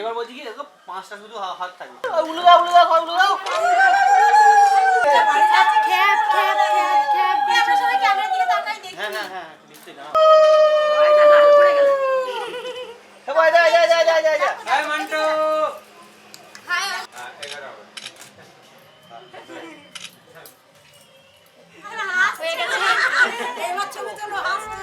এবার বলছি কি দেখো 5টা শুধু হাত থাকবে। উল্টো দাও উল্টো দাও উল্টো দাও। খ্যাপ খ্যাপ খ্যাপ খ্যাপ আমরা সবাই ক্যামেরার দিকে তাকাই দেখি। হ্যাঁ হ্যাঁ হ্যাঁ নিশ্চয়ই না। ওইটা লাল পড়ে গেল। এ ভাই যা যা যা যা যা। হাই মন্টু। হাই 11 হবে। আরে হাস হয়ে গেছে। এবার ছবি তোলো হাসতে।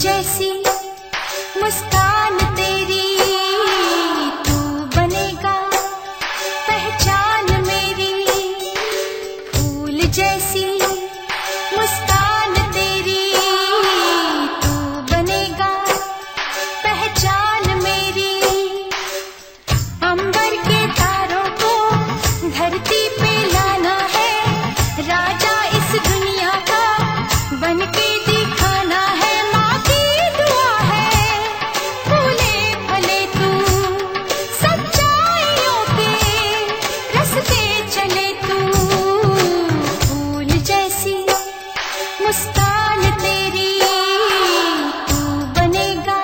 जैसी मुस्कान तेरी तू बनेगा पहचान मेरी फूल जैसी मुस्कान तेरी तू बनेगा पहचान मेरी अंबर के तारों को धरती पे लाना है राजा इस दुनिया का बनके दिखाना है मुस्कान तेरी तू बनेगा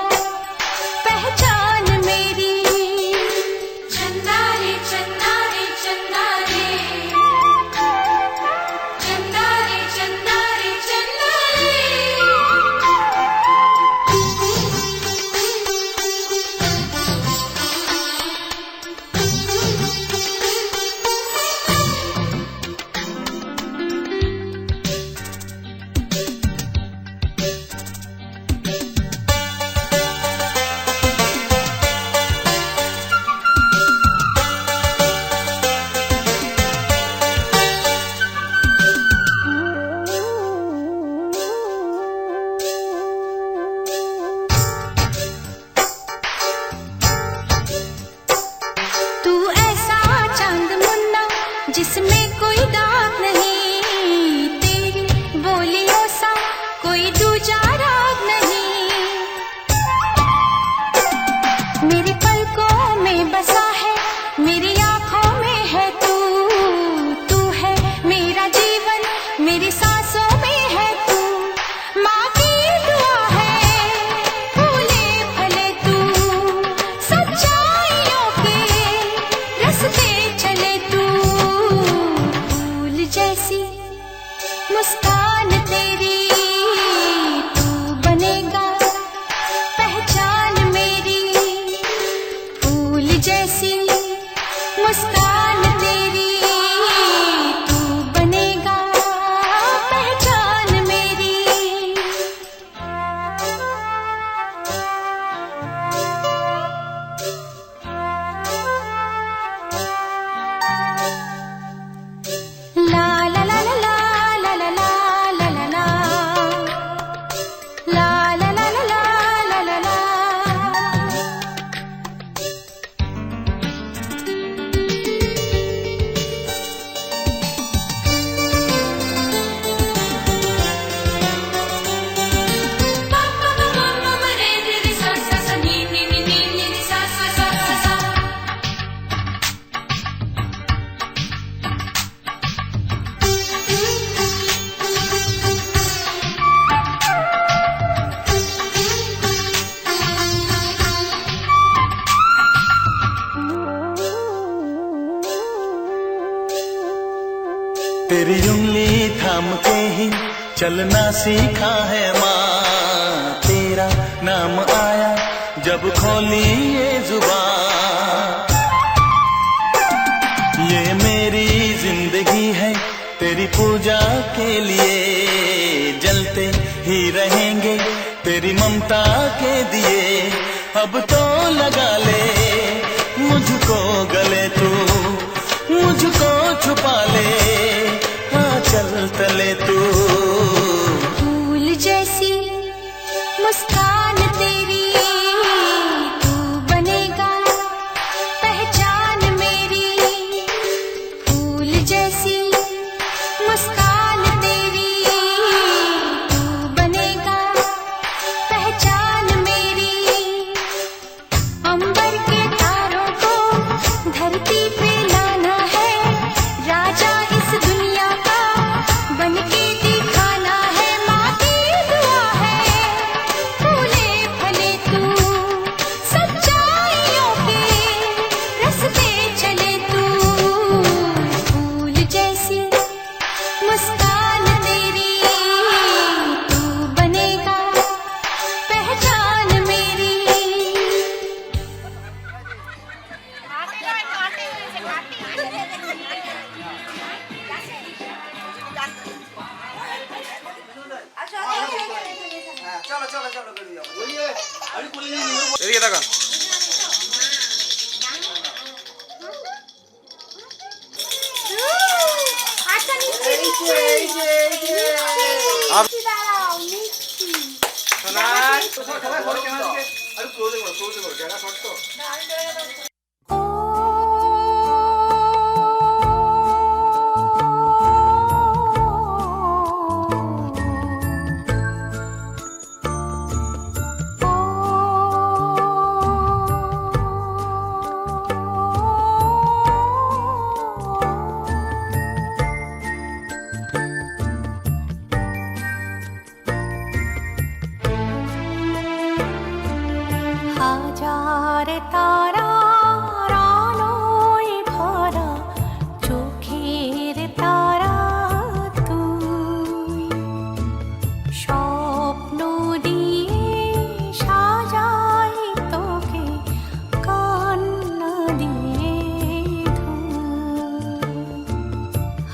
पहचान मेरी चंदा रे चंदा रे चंदा रे चंदा रे चंदा रे चंदा जिसमें कोई दाग नहीं तेरी बोलियों सा कोई दूजा राग नहीं मेरी पलकों में बसा है मेरी आँखों में है तू तू है मेरा जीवन मेरी सांसों में है तू माँ की दुआ है फूले फले तू सच्चाइयों के रास्ते चले तू जैसी मुस्कान तेरी तू बनेगा पहचान मेरी फूल जैसी मुस्कान तेरी तू बनेगा पहचान मेरी ला ला ला ला ला ला ला ला ला ला ला ला ला ला ला ला ला तेरी उंगली थाम के ही चलना सीखा है माँ तेरा नाम आया जब खोली ये जुबान ये मेरी जिंदगी है तेरी पूजा के लिए जलते ही रहेंगे तेरी ममता के दिए अब तो लगा ले मुझको गले तू मुझको छुपा ले चल तले तू फूल जैसी मुस्कान तेरी तू बनेगा पहचान मेरी फूल जैसी मुस्कान तेरी এদিকে তাকান। আচ্ছা নিচ্ছি দাঁড়াও নিচ্ছি সোনা সবাই ঘরে ক্যামেরা দিকে আরে ক্লোজে করো জায়গা শর্ট তো হাজার তারার আলোয় ভরা চোখের তারা তুই, স্বপ্ন দিয়ে সাজাই তোকে কান্না দিয়ে ধুই।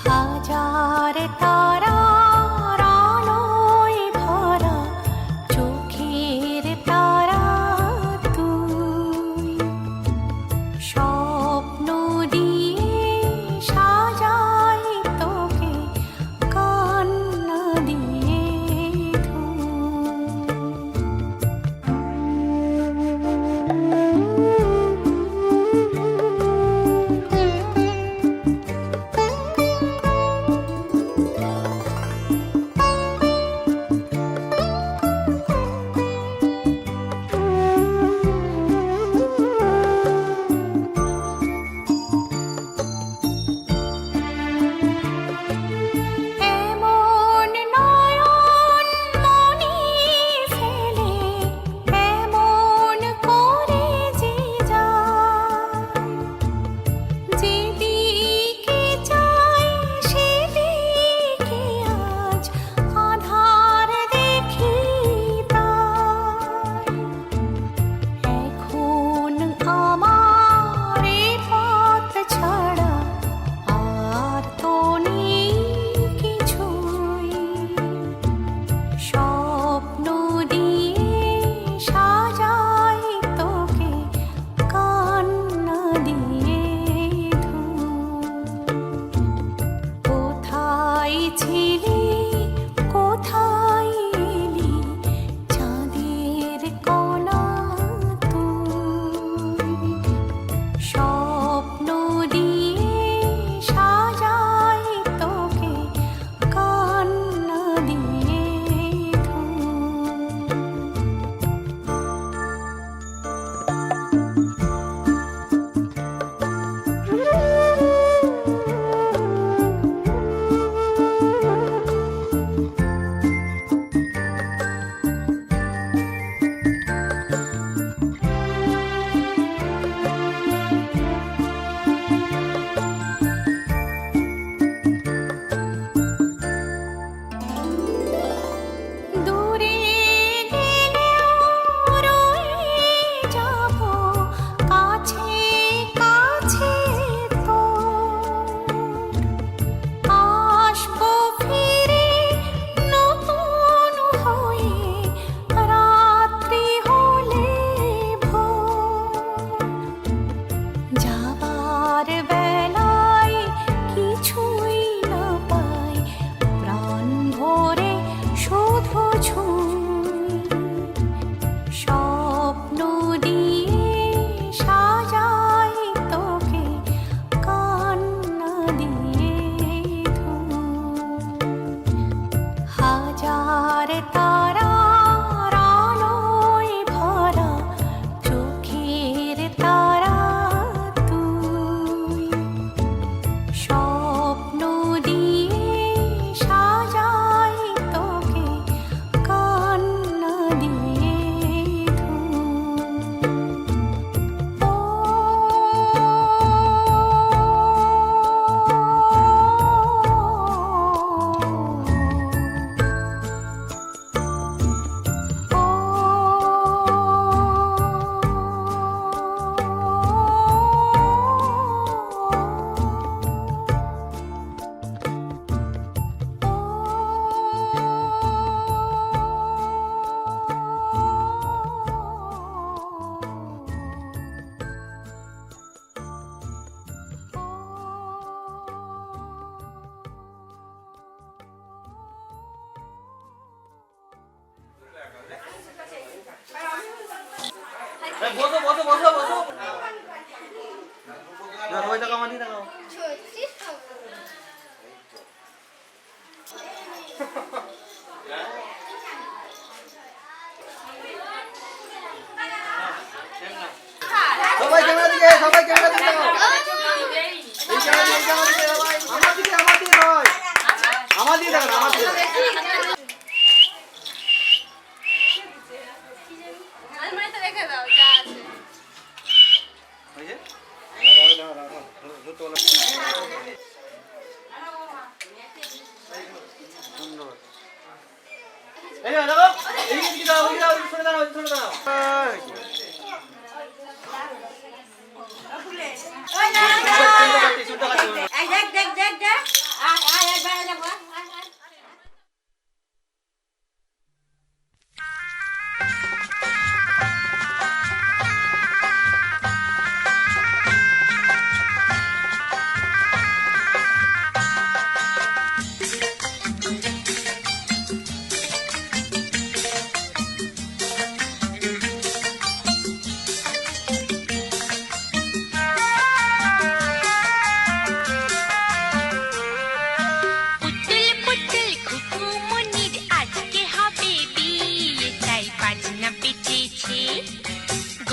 হাজার তারার আলোয় ভরা চোখের তারা তুই, স্বপ্ন দিয়ে সাজাই তোকে কান্না দিয়ে এমন নয়ন মনি ফেলে এমন করে যে যায়, যেদিকে চাই সেদিকে আজ আধার দেখি তাই। এখন আমার এ পথ ছাড়া আর তো নেই কিছুই, স্বপ্ন দিয়ে সাজাই তোকে কান্না দিয়ে ধুই। বসো বসো বসো বসো না সবাই টাকা মানি টাকা সবাই ক্যামেরা দিকে সবাই ক্যামেরা দিকে দাও এই ক্যামেরা দিকে সবাই আমার দিকে সবাই আমার দিকে দেখো আমার দিকে আলমারিতে রেখে দাও যা আছে ওই যে এই দেখো এই দিকে দাও ওই দাও ছোট দাও ছোট দাও এই দেখ দেখ দেখ দেখ আয় একবার যাবো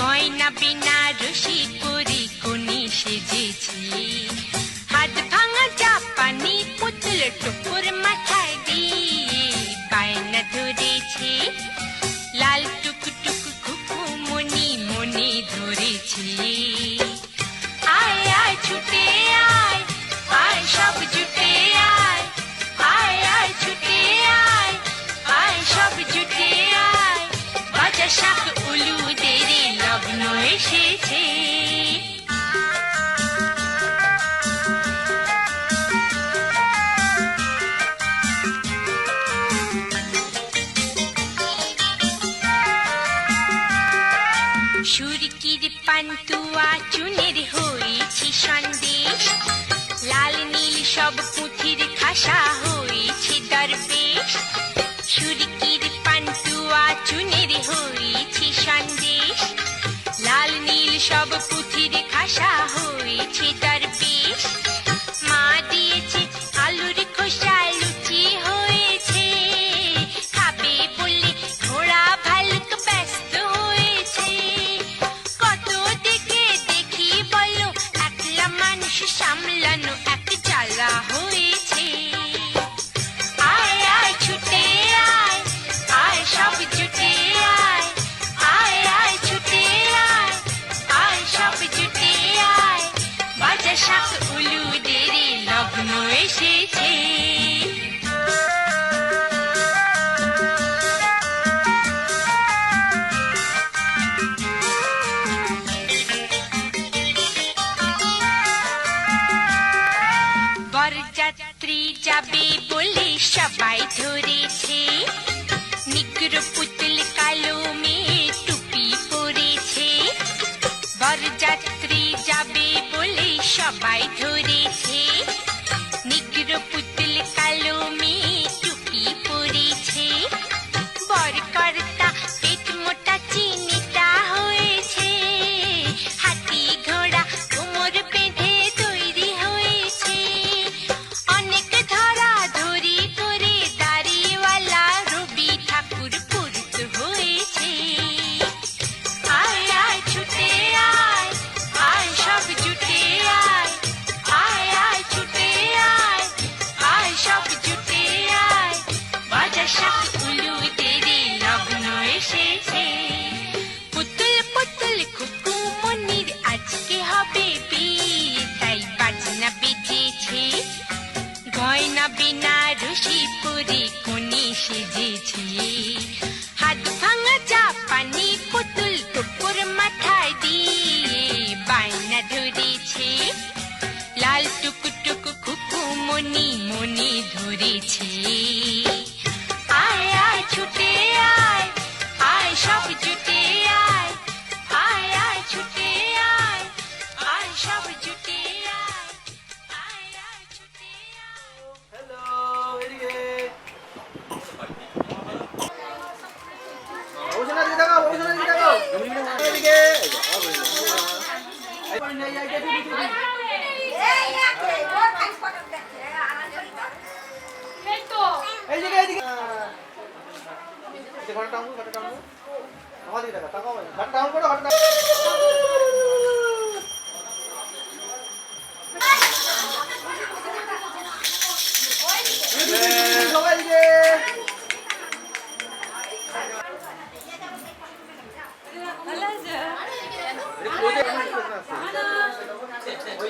গয়না বিনা রশি করে কোনি সেজেছি হাত ভাঙা জাপানি পুতুল টুকুর মাথায় দিয়ে বায়না ধরেছি লাল টুকটুক খুকু মনি মনে ধরেছি আয় আয় ছুটে আয় আয় সব জুটে আয় আয় আয় ছুটে আয় আয় সব জুটে আয় বাজা শাক উলু দেরে লগ্ন এসেছে সুরকির পান্তুয়া চুনের হয়েছি সন্দেশ লাল নীল সব পুঁথির খাসা হয়েছে দরবেশ সুরকির পান্তুয়া চুনের হয়েছি সন্দেশ লাল নীল সব পুঁথির খাসা হয়েছে দরবেশ মা দিয়েছে আলুর খোসা লুচি হয়েছে খাবে বলে ঘোড়া ভালুক ব্যস্ত হয়েছে কত দিকে দেখি বলো একলা মানুষ সামলানো এক জ্বালা হয়েছে আয় আয় ছুটে আয় আয় সব জুটে আয় আয় আয় ছুটে আয় আয় সব জুটে আয় বাজা শাক উলু দেরে লগ্ন এসেছে বরযাত্রী যাবে বলে সবাই ধরেছে নিগ্র পুতুল কালো মেয়ে টুপি পরেছে বরযাত্রী যাবে বলে সবাই ধরেছে নিগ্র পুতুল কালো মেয়ে টুপি পরেছে বরকর্তা পেট মোটা চিনিটা হয়েছে হাতি ঘোড়া কোমর বেঁধে তৈরি হয়েছে অনেক ধরা ধরি করে দাড়িওয়ালা রবি ঠাকুর পুরুত হয়েছে আয় আয় ছুটে আয় আয় সব জুটে আয় আয় আয় ছুটে আয় আয় সব জুটে আয় বাজা শাক উলু দেরে লগ্ন এসেছে পুতুল পুতুল খুকু মনির আজকে হবে বিয়ে তাই বাজনা বেজেছে গয়না বিনা রশি পরে কোনি সেজেছে হাত ভাঙা জাপানি পুতুল টুকুর মাথায় দিয়ে বায়না ধরেছে লাল টুকটুক খুকু মনি মনে ধরেছে আয় আয় ছুটে আয় আয় সব জুটে আয় আয় আয় ছুটে আয় আয় সব জুটে আয় আয় আয় ছুটে আয় হ্যালো এদিকে ওজনা দিকে তাকাও এদিকে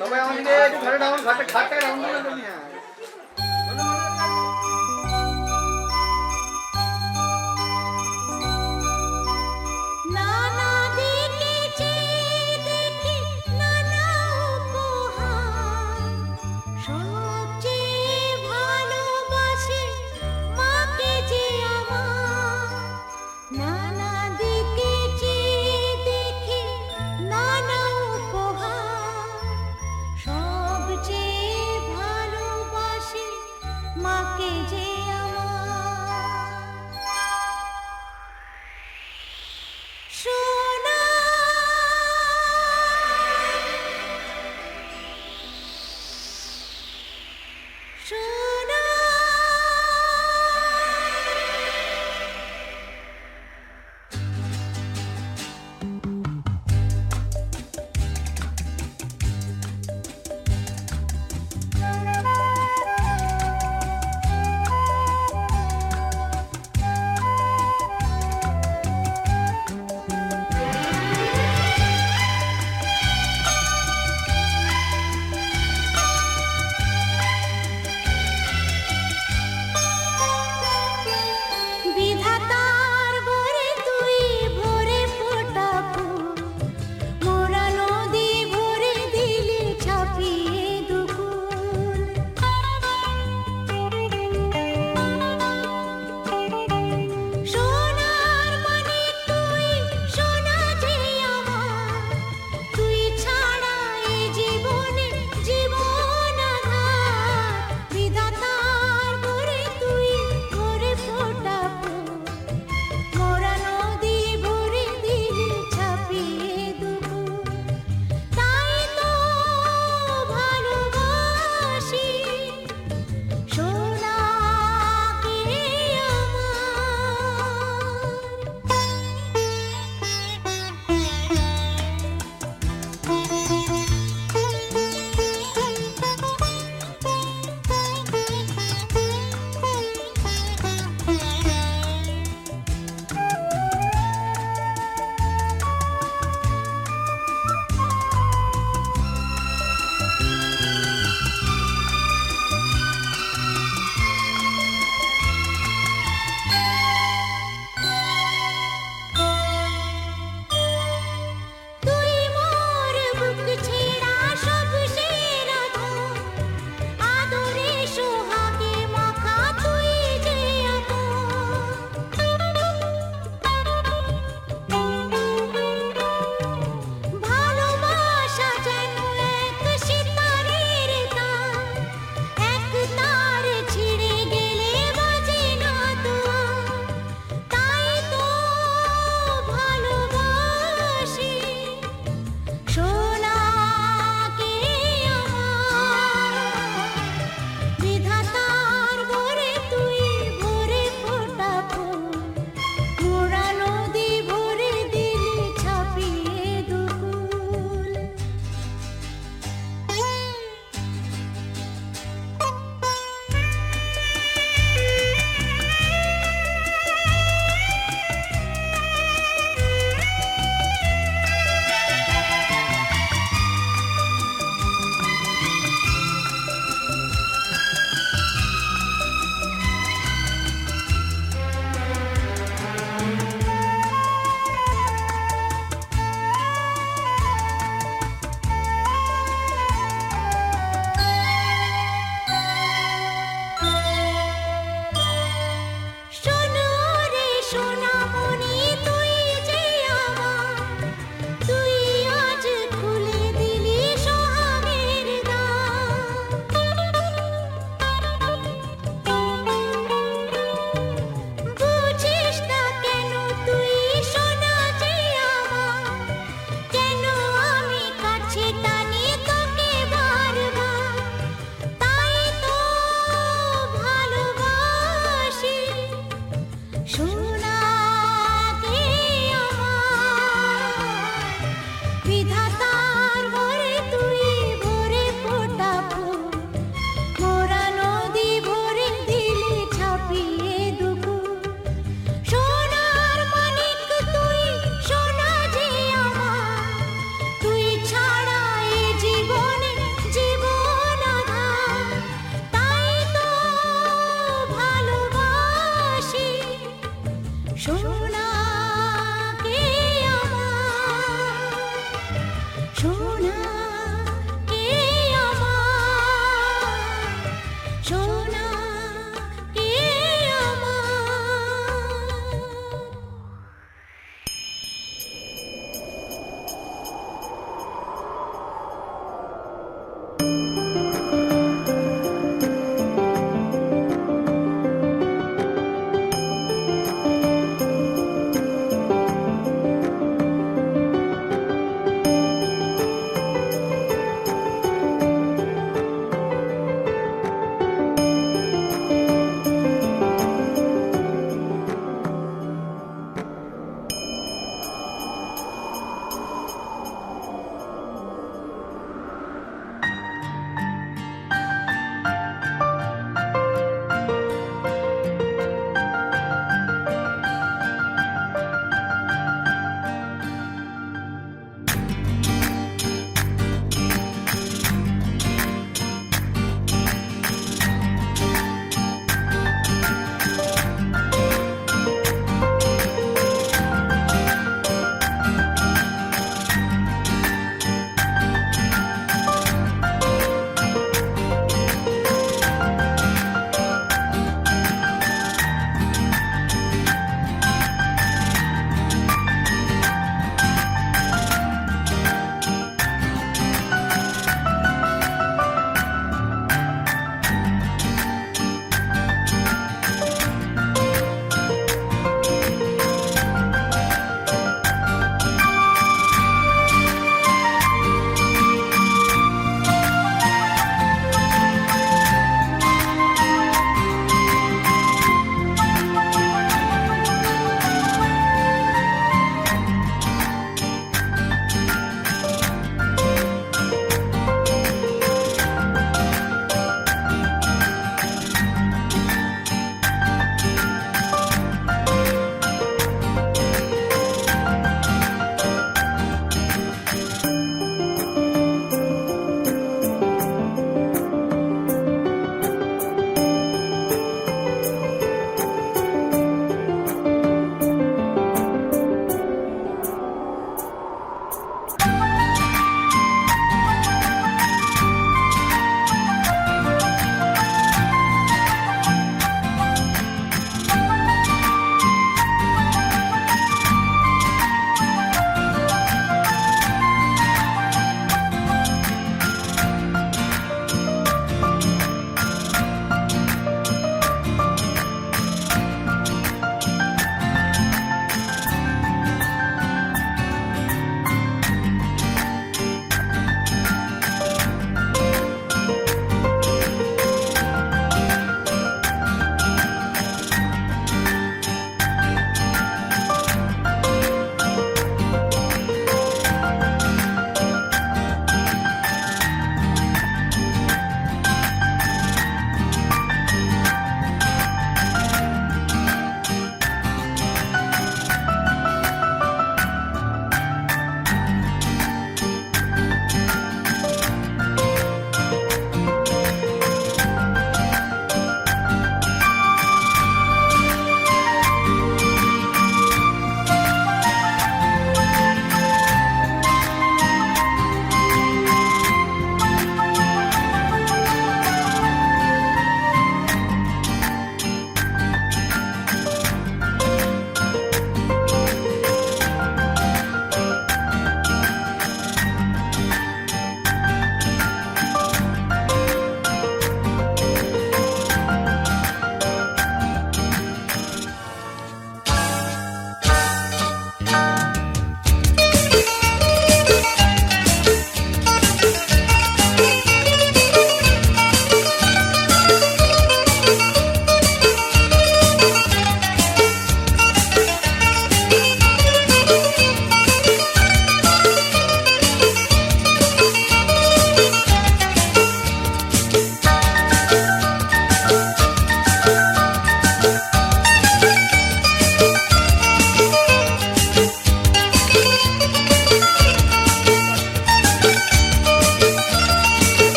সবাই আমাদেরকে একটু ঘরে ডাউন ঘাটটা ডাউন করে দেন না नाना देखे देखे नाना उपहार সবচেয়ে ভালোবাসি মাকে যে আমার নানা দিকে চেয়ে দেখি নানা উপহার সবচেয়ে ভালোবাসি মাকে যে আমার সোনা সোনা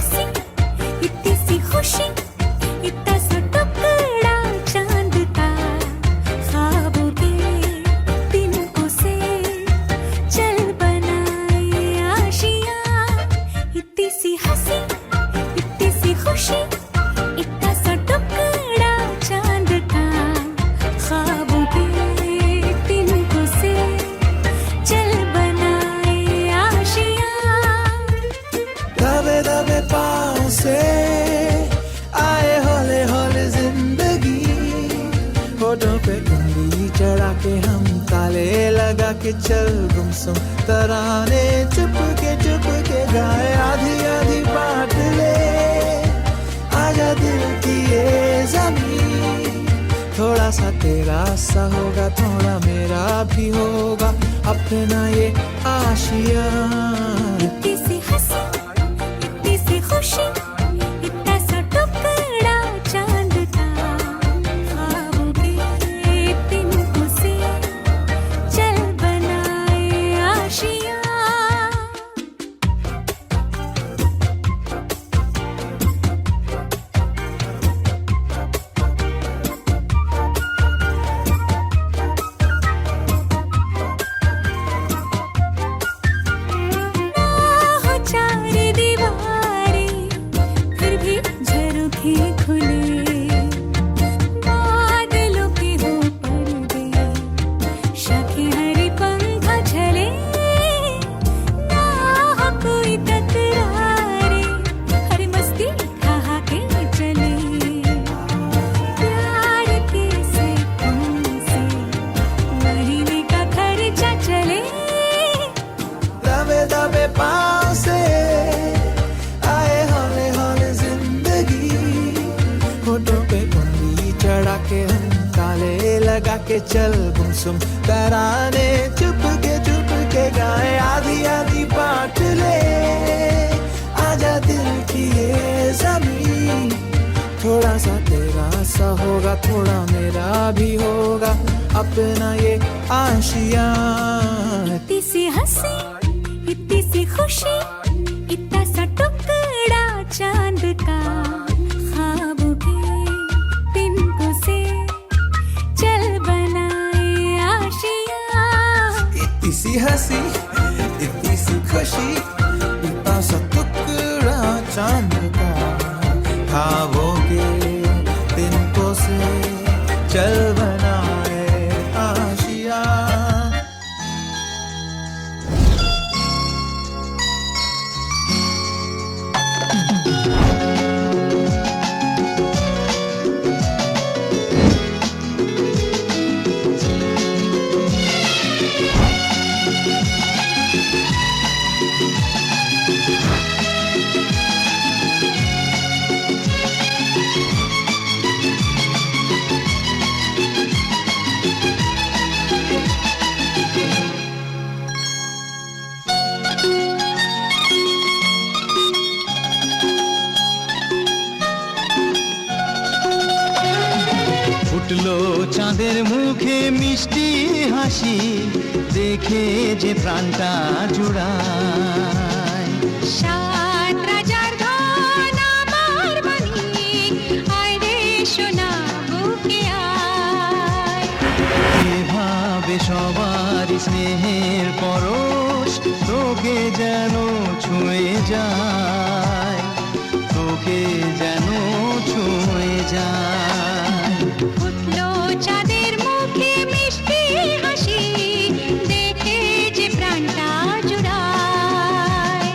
हंसी इतनी सी खुशी इतना सा टुकड़ा चांद का ख्वाबों के तिनकों से चल बनाए आशियाँ इतनी सी हंसी इतनी सी खुशी इतना सा टुकड़ा चांद का ख्वाबों के तिनकों से चल बनाए आशियाँ दबे दबे पाँव से आए हौले हौले जिंदगी होठों पे उंगली चढ़ा के हम ताले लगा के चल गुमसुम तराने चुप के गाए आधी आधी बांट ले आजा दिल की ये ज़मीन थोड़ा सा तेरा सा होगा थोड़ा मेरा भी होगा अपना ये आशिया इतनी सी हंसी इतनी सी खुशी इतना सा टुकड़ा चांद का ख्वाबों के तिनकों से चल बनाए आशियाँ हो चार दीवारें फिर भी झरोखे खुले बादलों के हो पर्दे शाखे हरे पंखा झले ना हो कोई तकरारे हर मस्ती खा के चले प्यार के सैकों से महीने का खर्चा चले दबे दबे पाँव से आए हौले हौले जिंदगी होठों पे उंगली चढ़ा के हम ताले लगा के चल गुमसुम तराने चुप के गाए आधी आधी बांट ले आजा दिल की ये ज़मीन थोड़ा सा तेरा सा होगा थोड़ा मेरा भी होगा अपना ये आशिया इतनी सी हंसी इतनी सी खुशी इतना सा टुकड़ा चांद का ख्वाबों के तिनकों से चल बनाए आशियाँ इतनी सी हंसी इतनी सी खुशी इतना सा टुकड़ा चांद का ख्वाबों के तिनकों से चल बनाए आशिया ফুটলো চাঁদের মুখে মিষ্টি হাসি দেখে যে প্রাণটা জুড়ায় সাত রাজার ধন আমার মানিক আয় রে সোনা বুকে আয় এভাবে সবার স্নেহের পরশ তোকে যেন ছুঁয়ে যায় তোকে যেন ছুঁয়ে যায় উঠলো চাঁদের মুখে মিষ্টি হাসি দেখে যে প্রাণটা জুড়ায়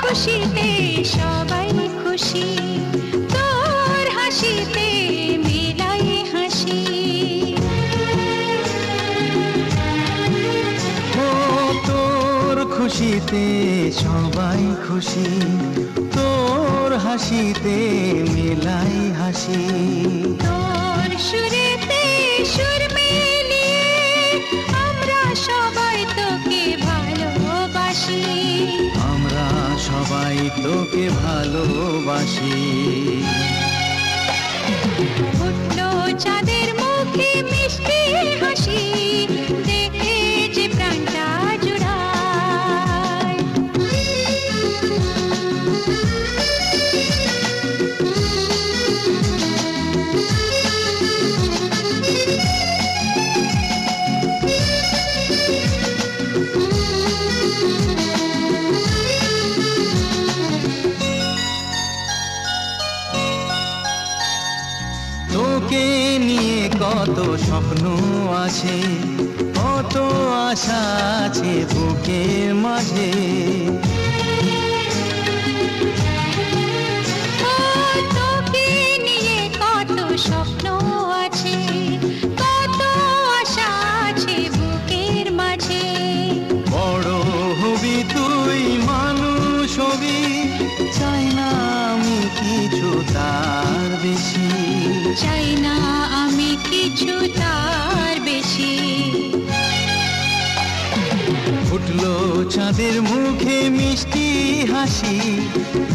খুশিতে সবাই খুশি, তোর হাসিতে মেলাই হাসি। ও তোর খুশিতে সবাই খুশি, হাসিতে মেলাই হাসি। তোর সুরেতে সুর মিলিয়ে আমরা সবাই তোকে ভালোবাসি, আমরা সবাই তোকে ভালোবাসি। ফুটলো চাঁদের মুখে মিষ্টি হাসি, দেখে যে প্রাণটা জুড়ায়। তোকে নিয়ে কত স্বপ্ন আছে, কত আশা আছে বুকের মাঝে। তোকে নিয়ে কত স্বপ্ন আছে, কত আশা আছে বুকের মাঝে। বড় হবি তুই মানুষ হবি, চাই না আমি কিছু তার বেশি। চাই না আমি কিছু তার বেশি। ফুটলো চাঁদের মুখে মিষ্টি হাসি,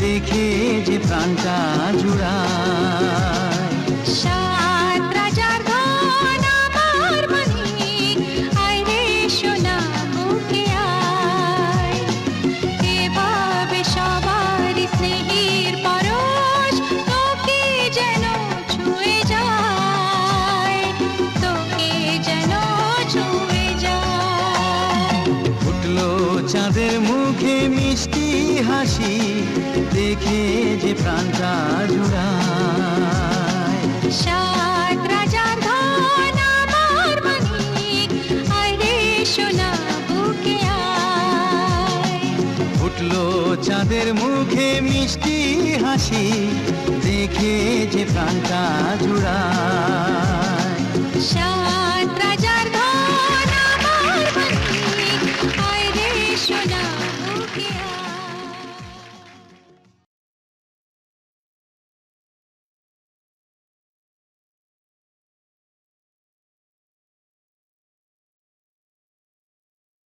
দেখে যে প্রাণটা জুড়ায়। সাত রাজার ধন আমার মানিক, আয় রে সোনা বুকে আয়। এভাবে সবার স্নেহের পরশ তোকে যেন ছুঁয়ে যায়, তোকে যেন ছুঁয়ে যায়। ফুটলো চাঁদের মুখে মিষ্টি হাসি, দেখে যে প্রাণটা জুড়ায়। সাত রাজার ধন আমার মানিক, আয় রে সোনা বুকে আয়। ফুটলো চাঁদের মুখে মিষ্টি হাসি, দেখে যে প্রাণটা জুড়ায়। সাত